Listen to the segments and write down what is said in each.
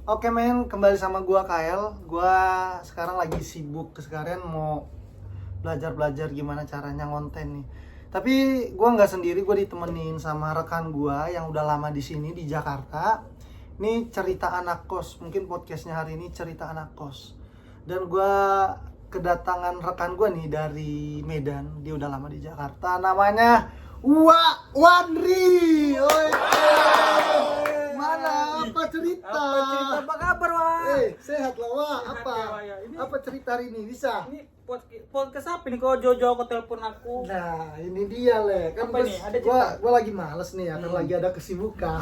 Oke men, kembali sama gua Kael. Gua sekarang lagi sibuk, sekalian mau belajar gimana caranya ngonten nih. Tapi gua nggak sendiri, gua ditemenin sama rekan gua yang udah lama di sini di Jakarta. Ini cerita anak kos, mungkin podcastnya hari ini cerita anak kos. Dan gua kedatangan rekan gua nih dari Medan, dia udah lama di Jakarta. Namanya Wandri. Oi. Mana? Apa cerita? Apa kabar, Wak? Sehat lah, Wak. Apa? Ya. Apa cerita hari ini? Bisa? Ini podcast apa nih kalau Jojo aku telepon aku? Nah, ini dia, Le. Kan Apa nih? Ada cerita? gua lagi males nih ya, kan lagi ada kesibukan.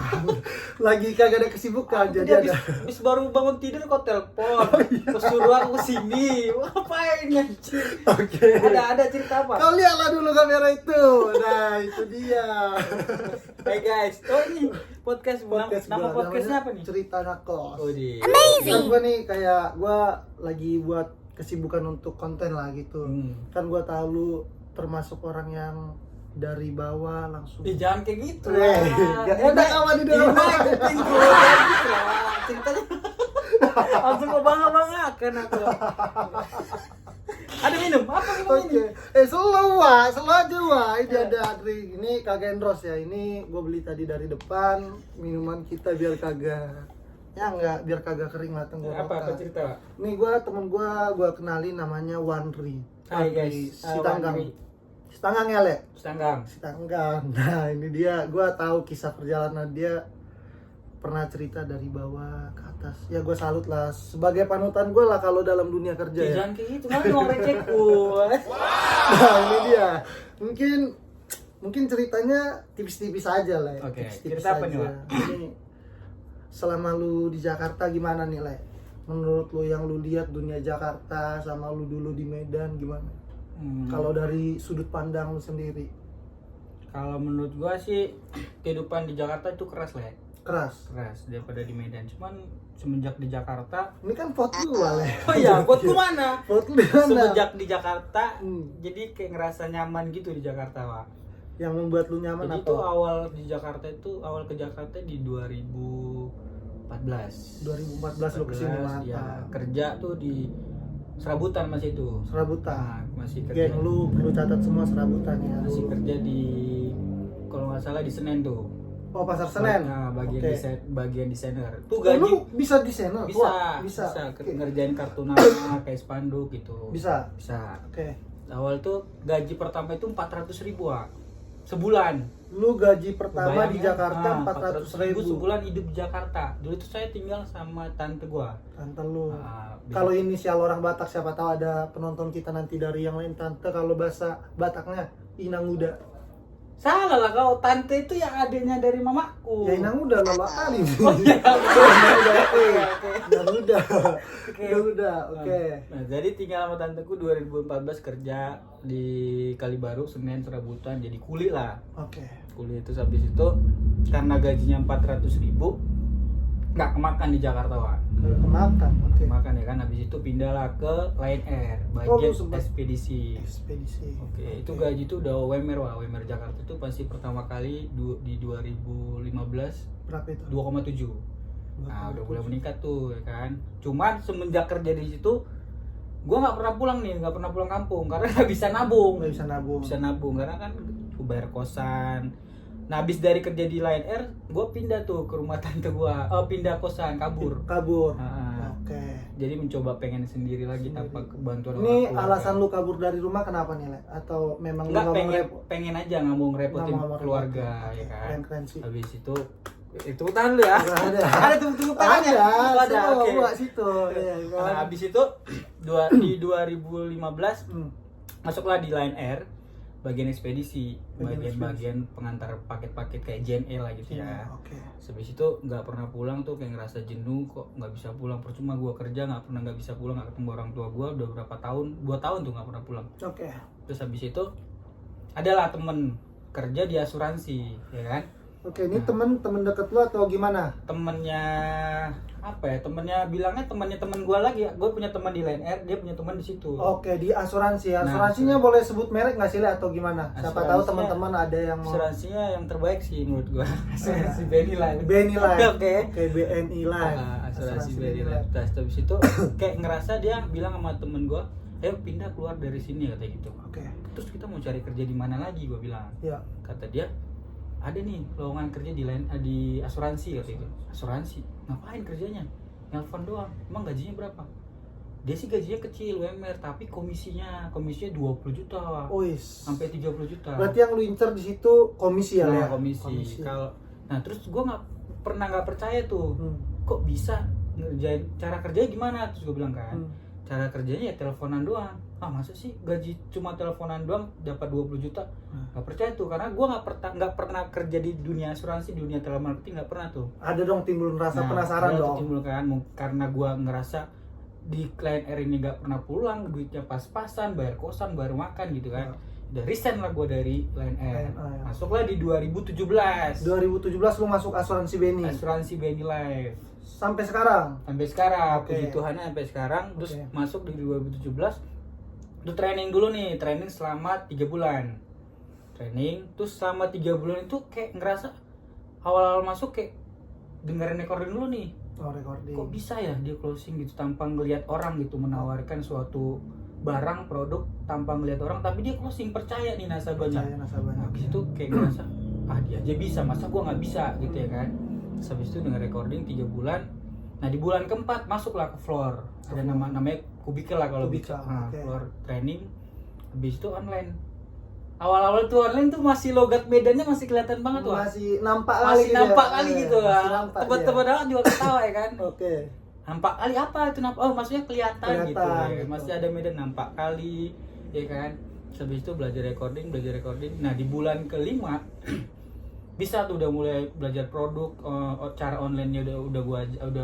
Lagi kagak ada kesibukan, Aku jadi dia ada. habis baru bangun tidur kau telepon. Terus suruh aku kesini. Ngapain anjir? Oke. Ada cerita apa? Kau lihatlah dulu kamera itu. Nah, itu dia. Hey guys, ini podcast, nama gua, podcastnya namanya apa nih? Cerita anak kos. Oh, di. Kan gua nih kayak gua lagi buat kesibukan untuk konten lah gitu. Kan gua tahu lu termasuk orang yang dari bawah langsung. Jangan kayak gitu Eh, lah. nggak enak kawan di dalam. Naikin gue gitu lah. Ceritanya langsung kau bangga-banggakan aku. Ada minum? Apa minum Oke. ini? Selalu aja Wak. Ini ada drink. Ini kagak endorse ya. Ini gue beli tadi dari depan. Minuman kita biar kagak biar kagak kering lah tenggorokan. Apa cerita, Pak? Nih temen gue kenalin namanya Wandri. Hai guys, Sitanggang. Wandri. Sitanggang ya, Le? Sitanggang. Sitanggang. Nah, ini dia. Gue tahu kisah perjalanan dia, pernah cerita dari bawah ke atas. Ya gue salut lah, sebagai panutan gue lah kalau dalam dunia kerja ya. Jangan kayak gitu, nggak mau recehku. Nah, ini dia. Mungkin ceritanya tipis-tipis aja lah ya. Oke, Tipis-tipis cerita apa aja. nih, Wak? Ini selama lu di Jakarta gimana nih, Le? Menurut lu yang lu lihat dunia Jakarta sama lu dulu di Medan gimana? Kalau dari sudut pandang lu sendiri. Kalau menurut gua sih kehidupan di Jakarta itu keras lah ya. Keras. Keras daripada di Medan. Cuman semenjak di Jakarta. Ini kan vote gua, Le. Oh iya, buatku mana? Vote lu di mana? Semenjak di Jakarta, jadi kayak ngerasa nyaman gitu di Jakarta, Pak. yang membuat lu nyaman Jadi apa? itu awal ke Jakarta di 2014. 2014 lu kesini mantap. Ya, kerja tuh di Serabutan masih itu. Serabutan. Nah, masih kerja. Geng lu perlu catat semua Serabutan ya. Masih kerja di, kalau nggak salah di Senen tuh. Oh, Pasar Senen. Nah, bagian Oke. bagian desainer. Tuh Oh, gaji lu bisa desainer? bisa, Wah, bisa, Oke. ngerjain kartu nama kayak spanduk gitu. Bisa. Oke. Awal tuh gaji pertama itu 400.000, Wak. Sebulan. Lu gaji pertama di Bayangin, Jakarta 400.000 sebulan hidup di Jakarta. Dulu tuh saya tinggal sama tante gua. Tante lu. Nah, Kalau inisial orang Batak, siapa tahu ada penonton kita nanti dari yang lain. Tante kalau bahasa Bataknya Inang Uda. salah lah kau, tante itu yang adiknya dari mamaku. Ya Inang Uda lama kali. Oh iya. Inang Uda. Inang Uda. Oke. Nah, jadi tinggal sama tanteku 2014 kerja di Kalibaru, Senen, Serabutan, jadi kuli lah. Oke. Kuli itu habis itu karena gajinya 400.000 nggak kemakan di Jakarta, Wak. Kemakan. Oke. Makan ya kan, habis itu pindahlah ke Lion Air Oh, bagian lu sempat ekspedisi. Ekspedisi. Oke, itu gaji itu udah WMR, Wak. WMR Jakarta itu pasti pertama kali di 2015 Berapa itu? 2,7. Nah, udah mulai meningkat tuh ya kan. Cuman semenjak kerja di situ gua nggak pernah pulang nih, nggak pernah pulang kampung karena nggak bisa nabung. Nggak bisa nabung. Bisa nabung karena kan gua bayar kosan. Nah, habis dari kerja di Lion Air, gua pindah tuh ke rumah tante gua. Pindah kosan, kabur. Kabur. Nah, Oke. jadi mencoba pengen sendiri lagi tanpa bantuan orang Ini tua, alasan kan. lu kabur dari rumah kenapa nih, Le? Atau memang lu Nggak, nggak mau pengen repot? pengen aja nggak mau ngerepotin Nggak mau keluarga repot. ya kan. Keren sih. Habis itu tahan lu ya. Ada. Ada tepuk tangannya. Ada. Oke. Buat situ. Iya, kan? Nah, habis itu di 2015 masuklah di Lion Air bagian ekspedisi, bagian pengantar paket-paket kayak JNE lah gitu ya. Oke. Habis itu nggak pernah pulang tuh, kayak ngerasa jenuh, kok nggak bisa pulang, percuma gua kerja nggak bisa pulang, nggak ketemu orang tua gua udah berapa tahun, 2 tahun tuh nggak pernah pulang. Oke. Terus habis itu adalah temen kerja di asuransi ya kan. Oke, ini temen deket lu atau gimana? Temennya apa ya, temennya bilangnya temennya temen gue lagi. Gue punya teman di Line Air, dia punya teman di situ. Oke, di asuransi. Nah, Asuransinya boleh sebut merek nggak sih Le, atau gimana? Siapa tahu Asuransinya- teman-teman ada yang mau. Asuransinya yang terbaik sih menurut gue. Asuransi BNI Life. BNI Life. Oke. Oke, BNI Life. Asuransi BNI Life. Terus habis itu kayak ngerasa dia bilang sama temen gue, ayo pindah keluar dari sini kata gitu. Oke. Terus kita mau cari kerja di mana lagi, gue bilang. Ya. Kata dia, ada nih lowongan kerja di asuransi kata itu. Asuransi, ngapain kerjanya? Nelpon doang. Emang gajinya berapa? Dia sih gajinya kecil UMR, tapi komisinya 20 juta Wak. Wis. Sampai 30 juta. Berarti yang lu incer di situ komisi ya, Le? Nah, komisi. Kalau nah terus gue nggak percaya tuh. Kok bisa ngerjain, cara kerjanya gimana? Terus gue bilang kan, cara kerjanya ya teleponan doang. Masa sih gaji cuma teleponan doang dapat 20 juta? Gak percaya tuh, karena gue nggak pernah kerja di dunia asuransi, di dunia telemarketing, nggak pernah tuh. Ada dong timbul rasa Nah, penasaran ada tuh dong. timbul kan, karena gue ngerasa di Line Air ini nggak pernah pulang, duitnya pas-pasan, bayar kosan, bayar makan gitu kan. Udah resign lah gue dari Line Air. Line Air. Masuklah di 2017. 2017 lu masuk asuransi BNI. Asuransi BNI Life. Sampai sekarang. Sampai sekarang, Oke. puji Tuhannya sampai sekarang. Terus Oke. masuk di 2017. Itu training dulu nih, training selama 3 bulan. Training, terus selama 3 bulan itu kayak ngerasa awal-awal masuk kayak dengerin recording dulu nih. Oh, recording. Kok bisa ya dia closing gitu tanpa ngelihat orang gitu, menawarkan suatu barang produk tanpa ngelihat orang, tapi dia closing, percaya nih nasabahnya. Percaya nasabahnya. Nah, habis itu kayak ngerasa dia aja bisa, masa gua nggak bisa gitu ya kan. Terus habis itu denger recording 3 bulan. Nah, di bulan keempat masuklah ke floor. Ada namanya kubikel lah kalau Kubikel, bisa. Nah, oke. floor training. Habis itu online. Awal-awal tuh online tuh masih logat medannya masih kelihatan banget tuh. Masih nampak Masih kali nampak dia. kali Iya, gitu masih lah. nampak Tebet-tebet dia. banget juga ketawa ya kan. Oke. Nampak kali apa itu nampak? Oh, maksudnya kelihatan gitu. Kelihatan, Ya. gitu. Masih ada medan nampak kali, ya kan. Terus habis itu belajar recording. Nah, di bulan kelima bisa tuh udah mulai belajar produk, cara online-nya udah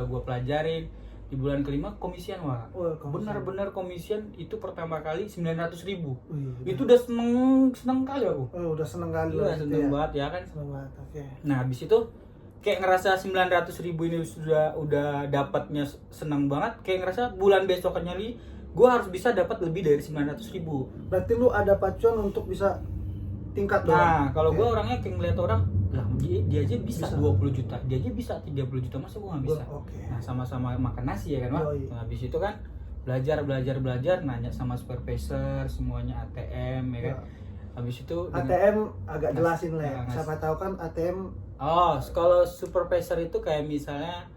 gua pelajarin. Di bulan kelima komisian, Wak. Wah, komisian. Benar-benar komisian itu pertama kali 900.000. Wih, Itu udah seneng kali aku. udah seneng kali Iya, lah gitu seneng ya. banget ya kan. Seneng banget. Oke. Nah, habis itu kayak ngerasa 900.000 ini udah dapatnya seneng banget. Kayak ngerasa bulan besoknya nih gue harus bisa dapat lebih dari 900.000. Berarti lu ada pacuan untuk bisa tingkat dong. Nah, kalau Oke. gue orangnya kayak ngeliat orang, lah dia aja bisa, Bisa. 20 juta, dia aja bisa 30 juta, masa gue nggak bisa? Oke. Nah, sama-sama makan nasi ya kan, Pak? Yoi. Nah, habis itu kan belajar, nanya sama supervisor, semuanya ATM ya kan. Ya. Habis itu ATM agak jelasin lah ya. Ngas- Siapa tahu kan ATM oh, kalau supervisor itu kayak misalnya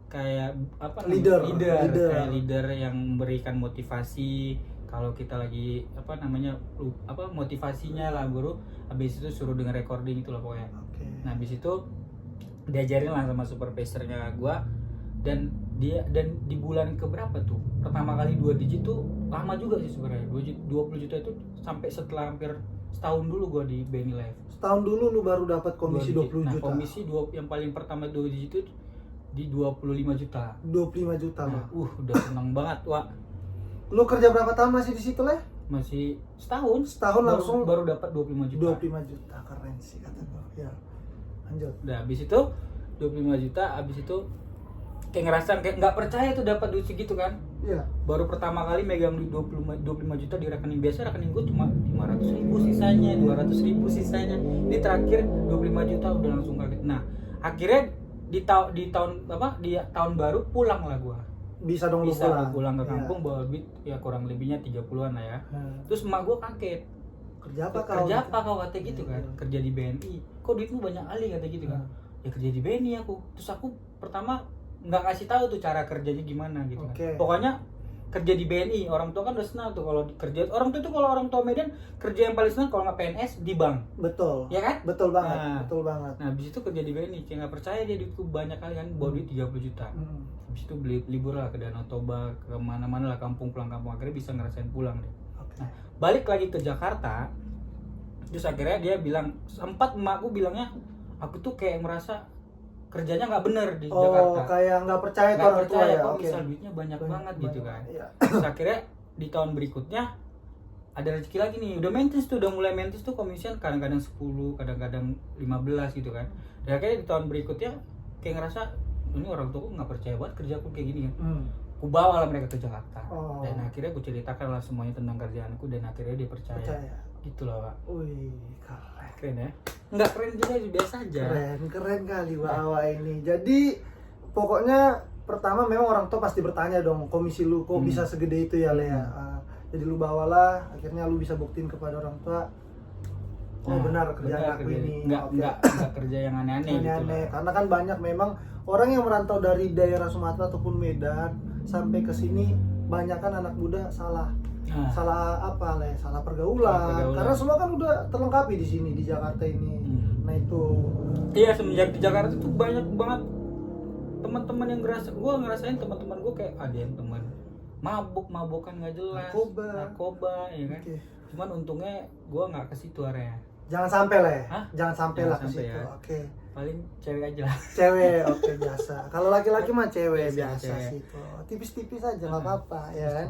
kayak apa namanya? Leader. Kayak leader yang memberikan motivasi kalau kita lagi motivasinya lah guru. Habis itu suruh denger recording itu lah pokoknya. Oke. Nah, habis itu diajarin lah sama supervisornya gua, dan di bulan keberapa tuh pertama kali 2 digit tuh lama juga sih sebenarnya. 20 juta itu sampai setelah hampir setahun dulu gua di BNI Life. Setahun dulu lu baru dapat komisi 20 Nah, juta. komisi yang paling pertama 2 digit itu di 25 juta. 25 juta Nah, lu. udah seneng banget, Wak. Lu kerja berapa tahun masih di situ, Le? Masih setahun. Setahun langsung baru dapat 25 juta. 25 juta, keren sih kata gua. Ya. Lanjut. Udah habis itu 25 juta, habis itu kayak ngerasa kayak nggak percaya tuh dapat duit segitu kan. Iya. Baru pertama kali megang duit 25 juta di rekening biasa, rekening gue cuma 500.000 sisanya, 200.000 sisanya. Ini terakhir 25 juta udah langsung kaget. Nah, akhirnya di tahun baru pulang lah gue. Bisa dong lu Bisa pulang. pulang ke Iya. kampung bawa duit ya kurang lebihnya 30-an lah ya. Nah, Terus emak gue kaget. kerja apa kau? Kerja apa kau kata gitu kan? Iya. Kerja di BNI. Kok duitmu banyak kali kata gitu kan? Ya kerja di BNI aku. Terus aku pertama nggak ngasih tahu tuh cara kerjanya gimana gitu Oke. kan. Pokoknya kerja di BNI, orang tua kan udah senang tuh kalau kerja. Orang tua itu kalau orang tua Medan kerja yang paling senang kalau nggak PNS di bank, Betul. ya kan? Betul banget. Nah. Betul banget. Nah, habis itu kerja di BNI, kayak nggak percaya dia duitku banyak kali kan, bawa duit 30 juta. Habis itu beli libur lah ke Danau Toba, ke mana-mana lah, pulang kampung, akhirnya bisa ngerasain pulang deh. Oke. Nah, balik lagi ke Jakarta, terus akhirnya dia bilang, sempat emakku bilangnya, aku tuh kayak merasa kerjanya nggak bener di Oh, Jakarta. kayak nggak percaya ke Nggak orang tua percaya ya. kok Oke. bisa duitnya banyak banget gitu kan. Iya. Terus akhirnya di tahun berikutnya ada rezeki lagi nih, udah maintenance tuh, udah mulai maintenance tuh komisian kadang-kadang 10, kadang-kadang 15 gitu kan. Ya kayak di tahun berikutnya kayak ngerasa ini orang tua nggak percaya banget kerjaku kayak gini kan. Ku bawa lah mereka ke Jakarta. Dan akhirnya ku ceritakan lah semuanya tentang kerjaanku dan akhirnya dia percaya. Gitu loh Pak. Wih, keren ya. Nggak keren juga, biasa aja. Keren kali Pak Awa ini. Jadi pokoknya pertama memang orang tua pasti bertanya dong, komisi lu kok bisa segede itu ya Lea. Jadi lu bawalah, akhirnya lu bisa buktiin kepada orang tua. Benar kerjaan aku ini. Nggak kerja yang aneh-aneh gitu lah. Karena kan banyak memang orang yang merantau dari daerah Sumatera ataupun Medan sampai ke sini, banyak kan anak muda salah apa Le? Salah pergaulan. Karena semua kan udah terlengkapi di sini di Jakarta ini. Nah itu. Iya, semenjak di Jakarta tuh banyak banget teman-teman yang ngerasain teman-teman gue kayak ada yang teman mabukan nggak jelas, narkoba ya kan. Cuman untungnya gue nggak ke situ area. Jangan sampai lah ya. Jangan sampai lah ke situ. Ya. Paling cewek aja lah. Cewek, biasa. Kalau laki-laki mah cewek biasa sih. Tipis-tipis aja nggak apa-apa ya kan.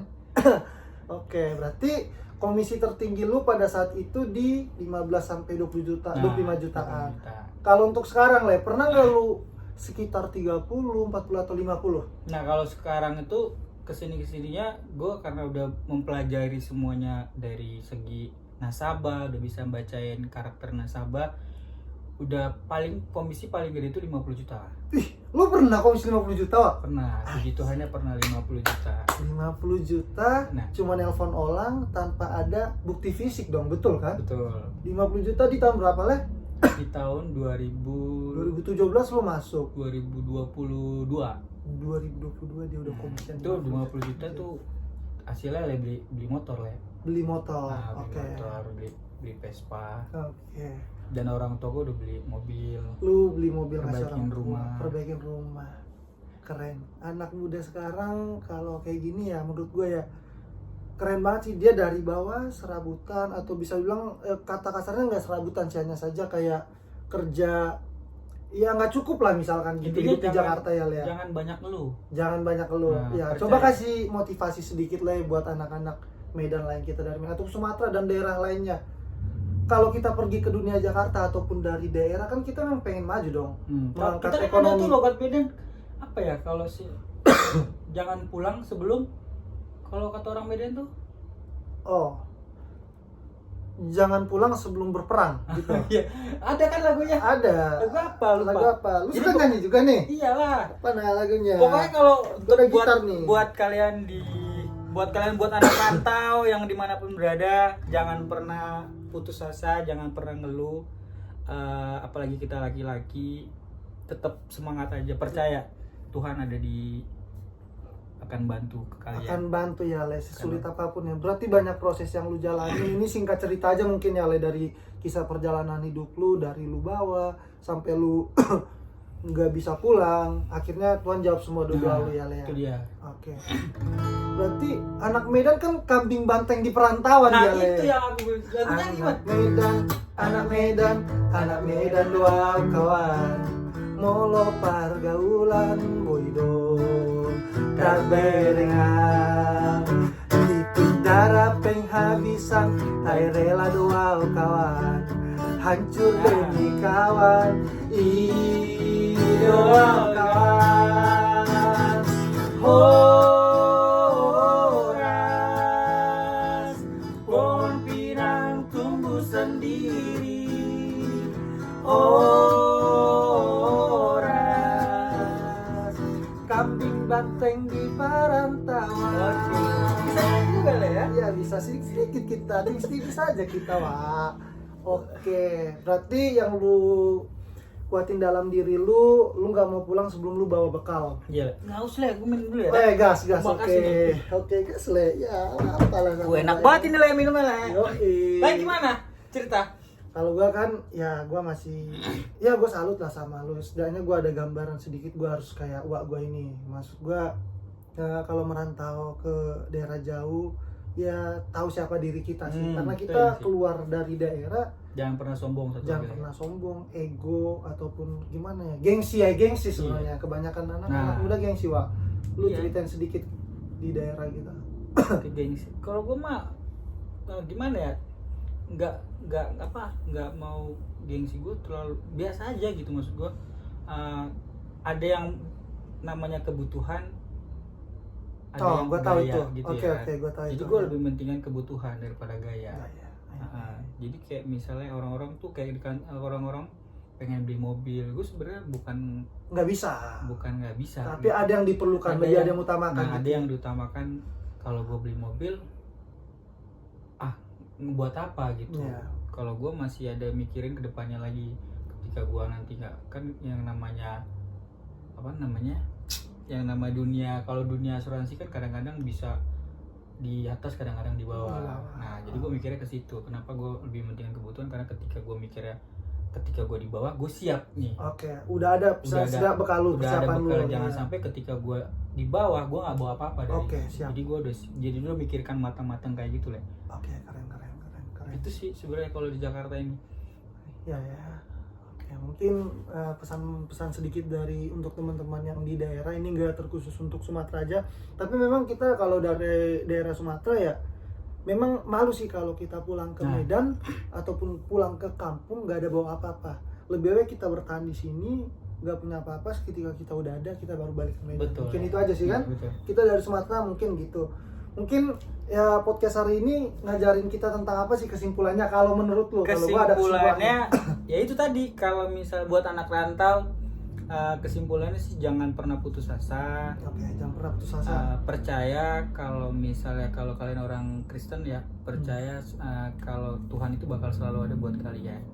Berarti komisi tertinggi lu pada saat itu di 15 sampai 20 juta, 25 jutaan. Kalau untuk sekarang Le, pernah nggak lu sekitar 30, 40 atau 50? Nah, kalau sekarang itu kesininya gue karena udah mempelajari semuanya dari segi nasabah, udah bisa bacain karakter nasabah, udah komisi paling gede itu 50 juta. Ih, lu pernah komisi 50 juta? Pernah, puji Tuhannya pernah 50 juta. 50 juta, cuma nelpon orang tanpa ada bukti fisik dong, betul kan? Betul. 50 juta di tahun berapa Le? Di tahun 2017 lu masuk. 2022 dia udah komisi. Itu 50 juta tuh hasilnya beli motor Le. Beli motor. Beli Vespa. Oke. Dan orang tua gue udah beli mobil. Lu beli mobil, perbaikin rumah. Keren. Anak muda sekarang kalau kayak gini ya menurut gue ya keren banget sih. Dia dari bawah serabutan, atau bisa bilang kata kasarnya nggak serabutan sih, hanya saja kayak kerja ya nggak cukup lah misalkan gitu hidup di Jakarta ya Le. Jangan banyak ngeluh. Ya percaya. Coba kasih motivasi sedikit Le buat anak-anak Medan lain kita dari Medan atau Sumatera dan daerah lainnya. Kalau kita pergi ke dunia Jakarta ataupun dari daerah kan kita memang pengen maju dong, mengangkat kita ekonomi. Kita tuh logat Medan apa ya kalau sih jangan pulang sebelum, kalau kata orang Medan tuh jangan pulang sebelum berperang gitu. Iya, ada kan lagunya? Ada. Lagu apa? Lu suka nyanyi juga nih? Iyalah. Apa lagunya? Pokoknya kalau buat kalian buat anak rantau yang dimanapun berada, jangan pernah putus asa, jangan pernah ngeluh. Apalagi kita laki-laki, tetap semangat aja, percaya Tuhan akan bantu ke kalian. Akan bantu ya Le, sulit apapun ya. Berarti banyak proses yang lu jalani. Ini singkat cerita aja mungkin ya Le, dari kisah perjalanan hidup lu, dari lu bawa sampai lu nggak bisa pulang, akhirnya Tuhan jawab semua doa lu ya Le. Itu dia. Oke. Berarti anak Medan kan kambing banteng di perantauan ya Le. Nah itu yang aku bilang. Anak Medan dua kawan, molo pergaulan boydon tak berengang, itu darah penghabisan, hai rela dua kawan, hancur demi kawan, dua kawan, horas, pohon pinang tumbuh sendiri, kambing banteng di perantauan. Bisa juga lah ya? Iya bisa, sedikit kita, tipis aja kita Wak. Oke, berarti yang lu kuatin dalam diri lu nggak mau pulang sebelum lu bawa bekal. Iya, nggak usah lah, gue minum dulu ya. Gas, oke gas Le, ya apalah. Gue enak banget ini Le minumnya Le. Yoi. Baik, gimana cerita? Kalau gua kan ya gua masih ya gua salut lah sama lu. Setidaknya gua ada gambaran sedikit, gua harus kayak gua ini. Maksud gua kalau merantau ke daerah jauh ya tahu siapa diri kita sih. Karena kita keluar dari daerah, jangan pernah sombong ego ataupun gimana ya, gengsi sebenarnya. Kebanyakan anak muda gengsi Wak. Lu ceritain sedikit di daerah kita. Gengsi. Kalau gua mah gimana ya, nggak mau gengsi gue terlalu biasa aja gitu, maksud gue ada yang namanya kebutuhan, ada yang gue tahu gaya itu. gitu Oke, ya. oke, gue tahu Jadi itu. gue lebih mentingin kebutuhan daripada gaya. Gaya. Jadi kayak misalnya orang-orang tuh kayak orang-orang pengen beli mobil, gue sebenarnya Nggak bisa. nggak bisa. Tapi gitu. ada yang diperlukan, ada yang utamakan. Nah, gitu. ada yang diutamakan. Kalau gue beli mobil, buat apa gitu. Iya. Kalau gue masih ada mikirin kedepannya lagi, ketika gue nanti nggak, kan yang namanya yang nama dunia, kalau dunia asuransi kan kadang-kadang bisa di atas, kadang-kadang di bawah. Nah, jadi gue mikirnya ke situ. Kenapa gue lebih mentingin kebutuhan? Karena ketika gue mikirnya ketika gue di bawah, gue siap nih. Oke, udah ada sudah bekal lu, udah ada persiapan bekal. lu. Jangan sampai ketika gue di bawah, gue nggak bawa apa-apa dari. Oke, siap. Jadi gue udah mikirkan matang-matang kayak gitu lah. Oke, keren. Itu sih sebenarnya kalau di Jakarta ini. Ya. Oke, mungkin pesan-pesan sedikit dari untuk teman-teman yang di daerah ini, nggak terkhusus untuk Sumatera aja, tapi memang kita kalau dari daerah Sumatera ya memang malu sih kalau kita pulang ke Medan ataupun pulang ke kampung nggak ada bawa apa-apa. Lebih baik kita bertahan di sini, nggak punya apa-apa, ketika kita udah ada kita baru balik ke Medan. Betul. Mungkin itu aja sih kan. Betul. Kita dari Sumatera mungkin gitu. Mungkin ya podcast hari ini ngajarin kita tentang apa sih kesimpulannya kalau menurut lu? Kalau gua ada Kesimpulannya ya itu tadi, kalau misal buat anak rantau, kesimpulannya sih jangan pernah putus asa. Oke, jangan pernah putus asa. Percaya kalau misalnya kalau kalian orang Kristen ya, percaya kalau Tuhan itu bakal selalu ada buat kalian.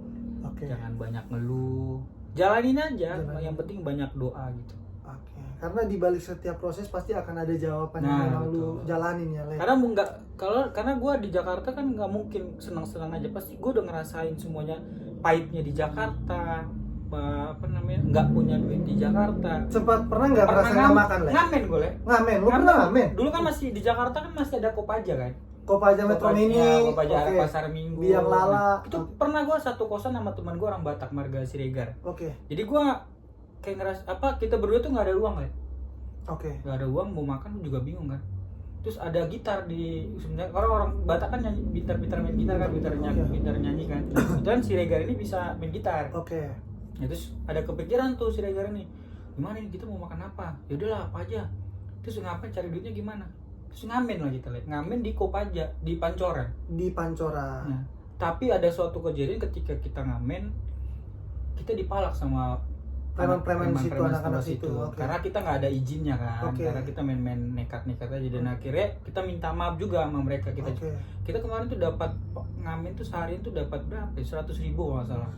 Oke. Jangan banyak ngeluh, jalanin aja. Yang penting banyak doa gitu. Oke. Karena di balik setiap proses pasti akan ada jawaban yang memang lu jalanin ya, Le. Karena gue di Jakarta kan nggak mungkin senang-senang aja, pasti gue udah ngerasain semuanya, pahitnya di Jakarta, nggak punya duit di Jakarta. Sempat pernah nggak ngerasain nggak makan, Le? Ngamen gue, Le. Ngamen, lu pernah ngamen? Dulu kan masih di Jakarta kan masih ada Kopaja kan. Kopaja Metro Mini, Kopaja Pasar Minggu, Biang Lala. Itu pernah gue satu kosan sama teman gue orang Batak, Marga Siregar. Oke. Jadi gue kayak kita berdua tuh nggak ada uang, Le. Oke. Nggak ada uang, mau makan juga bingung kan. Terus ada gitar di sebenarnya, orang Batak kan nyanyi, pintar main gitar kan, pintar nyanyi kan. Dan si Regar ini bisa main gitar. Oke. Ya, terus ada kepikiran tuh si Regar ini, gimana nih kita mau makan apa? Ya udahlah apa aja. Terus ngapain, cari duitnya gimana? Terus ngamen lah kita, ngamen di Kopaja, di Pancoran. Di Pancoran. Nah, tapi ada suatu kejadian ketika kita ngamen, kita dipalak sama preman-preman situ, anak-anak situ. situ. Karena kita nggak ada izinnya kan. Okay. Karena kita main-main nekat-nekat aja, dan akhirnya kita minta maaf juga sama mereka. Kita kemarin tuh dapat ngamen tuh sehari itu dapat berapa? 100.000 kalau nggak salah.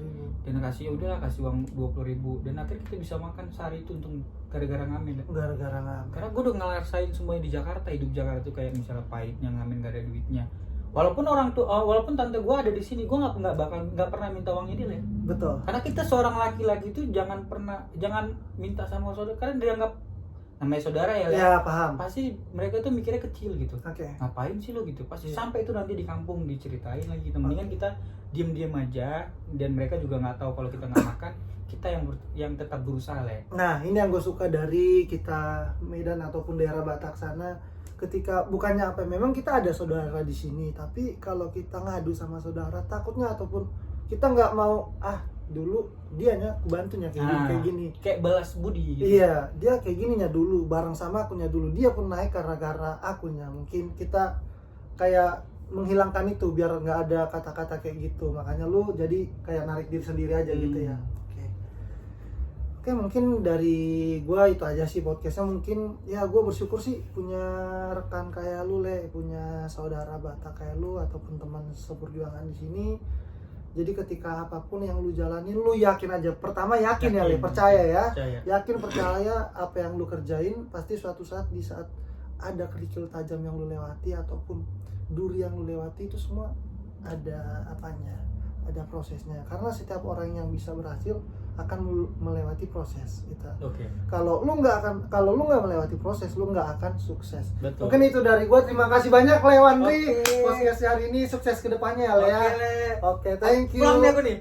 Dan kasih uang 20.000, dan akhirnya kita bisa makan sehari itu untuk gara-gara ngamen. Gara-gara ngamen. Karena gue udah ngerasain semuanya di Jakarta, hidup Jakarta tuh kayak misalnya pahitnya ngamen gak ada duitnya. Walaupun tante gue ada di sini, gue nggak pernah minta uangnya dia, Le. Betul. Karena kita seorang laki-laki itu jangan minta sama saudara, karena dianggap namanya saudara ya, Le. Ya, paham. Pasti mereka tuh mikirnya kecil gitu. Oke. Ngapain sih lo gitu? Pasti sampai itu nanti di kampung diceritain lagi. Mendingan kita diam-diam aja, dan mereka juga nggak tahu kalau kita nggak makan. Kita yang tetap berusaha, Le. Nah, ini yang gue suka dari kita Medan ataupun daerah Batak sana. Ketika bukannya apa, memang kita ada saudara di sini, tapi kalau kita ngadu sama saudara, takutnya ataupun kita nggak mau, dulu dianya bantunya kayak gini, kayak balas budi gitu. Iya, dia kayak gininya dulu, bareng sama akunya dulu, dia pun naik gara-gara akunya. Mungkin kita kayak menghilangkan itu biar nggak ada kata-kata kayak gitu. Makanya lu jadi kayak narik diri sendiri aja gitu ya. Oke, mungkin dari gua itu aja sih podcastnya. Mungkin ya gua bersyukur sih punya rekan kayak lu, Le, punya saudara Batak kayak lu ataupun teman seperjuangan di sini. Jadi ketika apapun yang lu jalanin, lu yakin aja. Pertama yakin ya, Le, percaya ya. Yakin, percaya apa yang lu kerjain pasti suatu saat, di saat ada kerikil tajam yang lu lewati ataupun duri yang lu lewati, itu semua ada apanya, ada prosesnya. Karena setiap orang yang bisa berhasil akan melewati proses gitu. Kalau lu nggak melewati proses, lu nggak akan sukses. Betul. Mungkin itu dari gua. Terima kasih banyak, Le Wandri. Podcast hari ini sukses kedepannya ya, Le. Oke, thank you. Pulang deh aku nih.